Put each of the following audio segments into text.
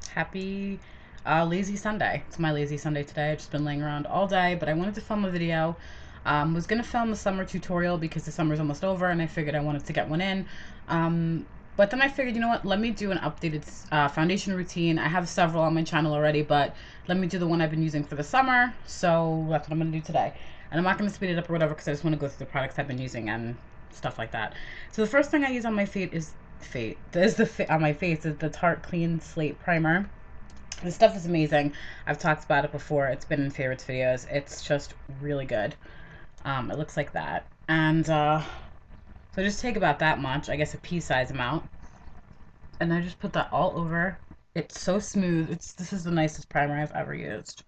Happy lazy Sunday. It's my lazy Sunday today. I've just been laying around all day, but I wanted to film a video. Was gonna film a summer tutorial because the summer's almost over, and I figured I wanted to get one in. But then I figured, you know what? Let me do an updated foundation routine. I have several on my channel already, but let me do the one I've been using for the summer. So that's what I'm gonna do today. And I'm not gonna speed it up or whatever because I just want to go through the products I've been using and stuff like that. So the first thing I use on my feet is on my face is the Tarte Clean Slate Primer. This stuff is amazing. I've talked about it before. It's been in favorites videos. It's just really good. It looks like that. And so just take about that much, I guess a pea size amount. And I just put that all over. It's so smooth. This is the nicest primer I've ever used.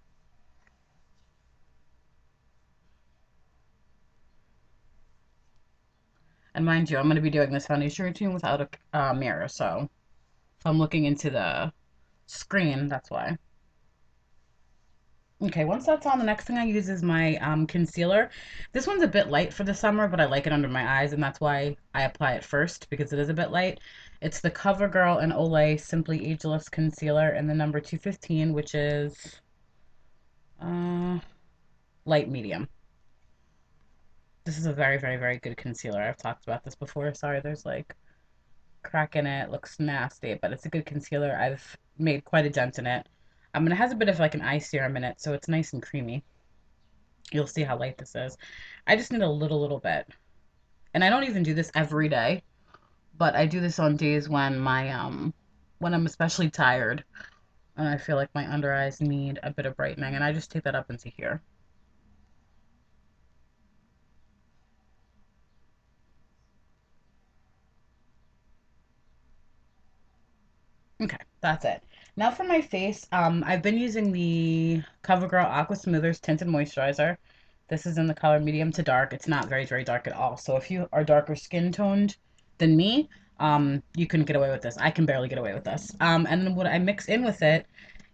And mind you, I'm going to be doing this foundation routine without a mirror. So if I'm looking into the screen, that's why. Okay, once that's on, the next thing I use is my concealer. This one's a bit light for the summer, but I like it under my eyes, and that's why I apply it first, because it is a bit light. It's the CoverGirl and Olay Simply Ageless Concealer in the number 215, which is uh, light medium. This is a very, very, very good concealer. I've talked about this before. Sorry, there's like crack in it. Looks nasty, but it's a good concealer. I've made quite a dent in it. It has a bit of like an eye serum in it, so it's nice and creamy. You'll see how light this is. I just need a little bit. And I don't even do this every day, but I do this on days when I'm especially tired and I feel like my under eyes need a bit of brightening, and I just take that up into here. Okay, that's it. Now for my face, I've been using the CoverGirl Aqua Smoothers Tinted Moisturizer. This is in the color medium to dark. It's not very, very dark at all. So if you are darker skin toned than me, you couldn't get away with this. I can barely get away with this. And then what I mix in with it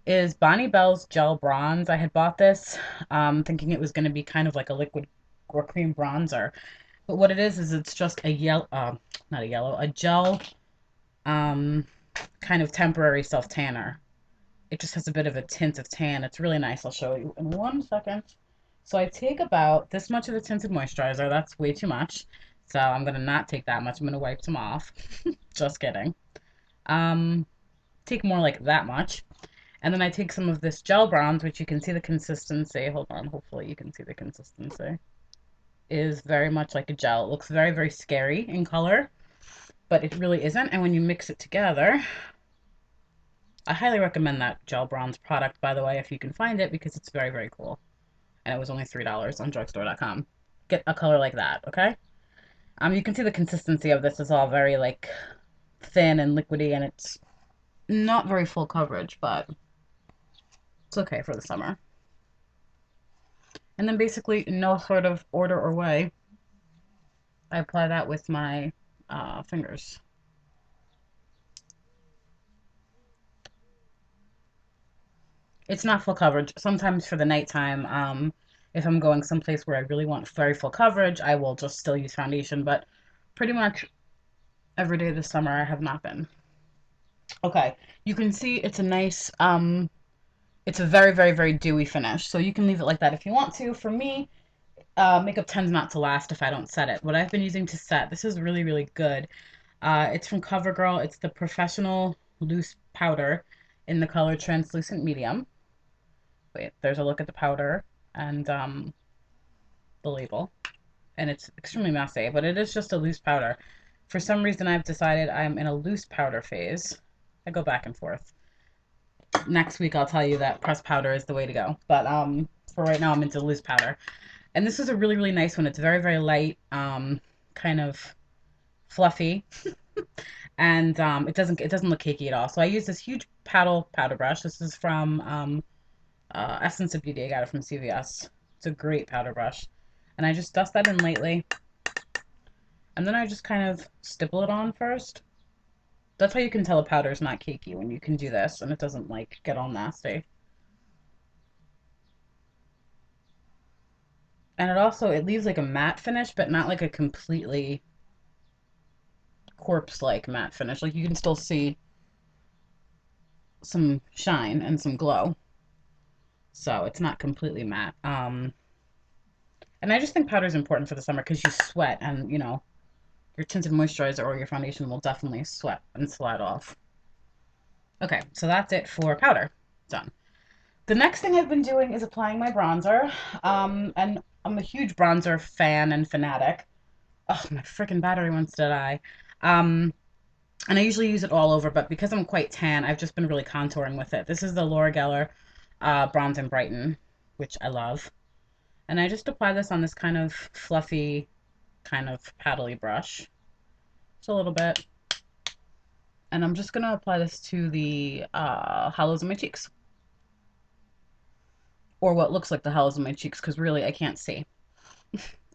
is Bonnie Bell's Gel Bronze. I had bought this thinking it was going to be kind of like a liquid or cream bronzer. But what it is it's just a yellow, not a yellow, a gel um, kind of temporary self tanner. It just has a bit of a tint of tan. It's really nice. I'll show you in 1 second. So I take about this much of the tinted moisturizer. That's way too much. So I'm going to not take that much. I'm going to wipe some off. Just kidding. Um, Take more like that much. And then I take some of this gel bronze, which you can see the consistency. Hold on, hopefully you can see the consistency. Is very much like a gel. It looks very, very scary in color, but it really isn't. And when you mix it together, I highly recommend that gel bronze product, by the way, if you can find it, because it's very, very cool. And it was only $3 on drugstore.com. Get a color like that, okay? You can see the consistency of this is all very like thin and liquidy, and it's not very full coverage, but it's okay for the summer. And then basically, in no sort of order or way, I apply that with my fingers. It's not full coverage. Sometimes for the nighttime, if I'm going someplace where I really want very full coverage, I will just still use foundation. But pretty much every day this summer, I have not been. Okay, you can see it's a nice, it's a very, very, very dewy finish. So you can leave it like that if you want to. For me, makeup tends not to last if I don't set it. What I've been using to set, this is really, really good. It's from CoverGirl. It's the Professional Loose Powder in the color Translucent Medium. Wait, there's a look at the powder and the label. And it's extremely messy, but it is just a loose powder. For some reason, I've decided I'm in a loose powder phase. I go back and forth. Next week, I'll tell you that pressed powder is the way to go. But for right now, I'm into loose powder. And this is a really, really nice one. It's very, very light, kind of fluffy, and it doesn't look cakey at all. So I use this huge paddle powder brush. This is from Essence of Beauty. I got it from CVS. It's a great powder brush, and I just dust that in lightly, and then I just kind of stipple it on first. That's how you can tell a powder is not cakey, when you can do this and it doesn't like get all nasty. And it leaves like a matte finish, but not like a completely corpse like matte finish. Like you can still see some shine and some glow. So it's not completely matte. And I just think powder is important for the summer because you sweat and, your tinted moisturizer or your foundation will definitely sweat and slide off. Okay, so that's it for powder. Done. The next thing I've been doing is applying my bronzer. And I'm a huge bronzer fan and fanatic. Oh, my freaking battery wants to die. Um, and I usually use it all over, but because I'm quite tan, I've just been really contouring with it. This is the Laura Geller Bronze and Brighten, which I love. And I just apply this on this kind of fluffy, kind of paddly brush. Just a little bit. And I'm just going to apply this to the hollows of my cheeks. Or what looks like the hollows of my cheeks, because really I can't see.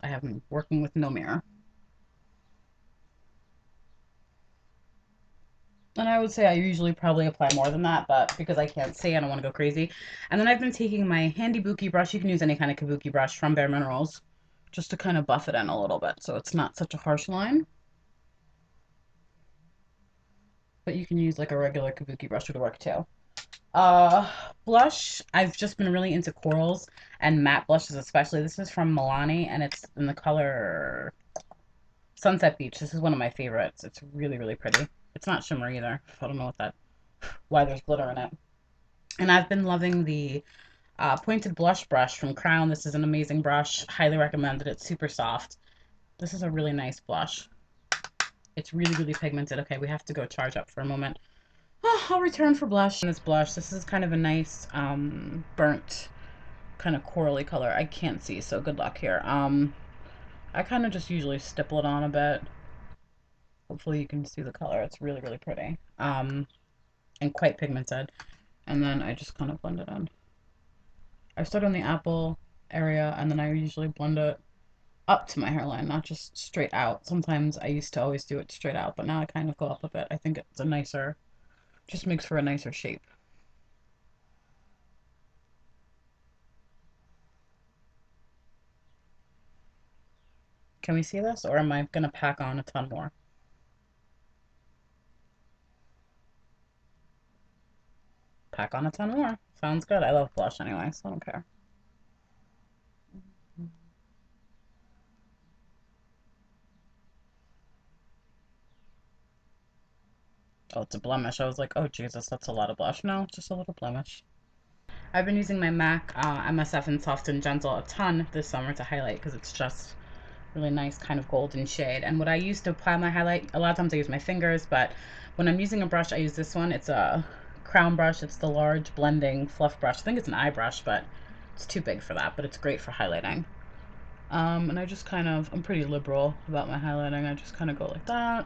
I have been working with no mirror. And I would say I usually probably apply more than that, but because I can't see, I don't want to go crazy. And then I've been taking my handy Buki brush. You can use any kind of kabuki brush from Bare Minerals just to kind of buff it in a little bit so it's not such a harsh line. But you can use like a regular kabuki brush would work too. Uh, Blush, I've just been really into corals and matte blushes especially. This is from Milani and it's in the color Sunset Beach. This is one of my favorites. It's really, really pretty. It's not shimmer either. I don't know why there's glitter in it. And I've been loving the pointed blush brush from Crown. This is an amazing brush. Highly recommended. It's super soft. This is a really nice blush. It's really, really pigmented. Okay, we have to go charge up for a moment. Oh, I'll return for blush. This blush, this is kind of a nice burnt kind of corally color. I can't see, so good luck here. I kind of just usually stipple it on a bit. Hopefully you can see the color. It's really, really pretty. And quite pigmented. And then I just kind of blend it in. I start on the apple area and then I usually blend it up to my hairline, not just straight out. Sometimes I used to always do it straight out, but now I kind of go up a bit. I think it's a nicer, just makes for a nicer shape. Can we see this or am I going to pack on a ton more? Pack on a ton more. Sounds good. I love blush anyway, so I don't care. Oh, it's a blemish. I was like, oh Jesus, that's a lot of blush. No, just a little blemish. I've been using my MAC MSF in Soft and Gentle a ton this summer to highlight because it's just really nice kind of golden shade. And what I use to apply my highlight, a lot of times I use my fingers, but when I'm using a brush, I use this one. It's a Crown brush. It's the large blending fluff brush. I think it's an eye brush, but it's too big for that, but it's great for highlighting. And I just kind of, I'm pretty liberal about my highlighting. I just kind of go like that.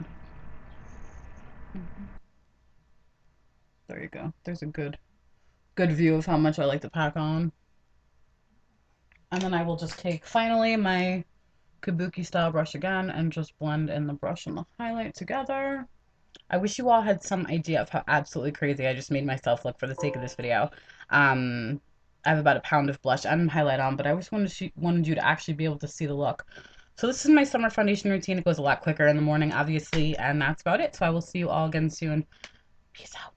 There you go. There's a good view of how much I like to pack on. And then I will just take finally my kabuki style brush again and just blend in the brush and the highlight together. I wish you all had some idea of how absolutely crazy I just made myself look for the sake of this video. I have about a pound of blush and highlight on, but I just wanted you to actually be able to see the look. So this is my summer foundation routine. It goes a lot quicker in the morning, obviously, and that's about it. So I will see you all again soon. Peace out.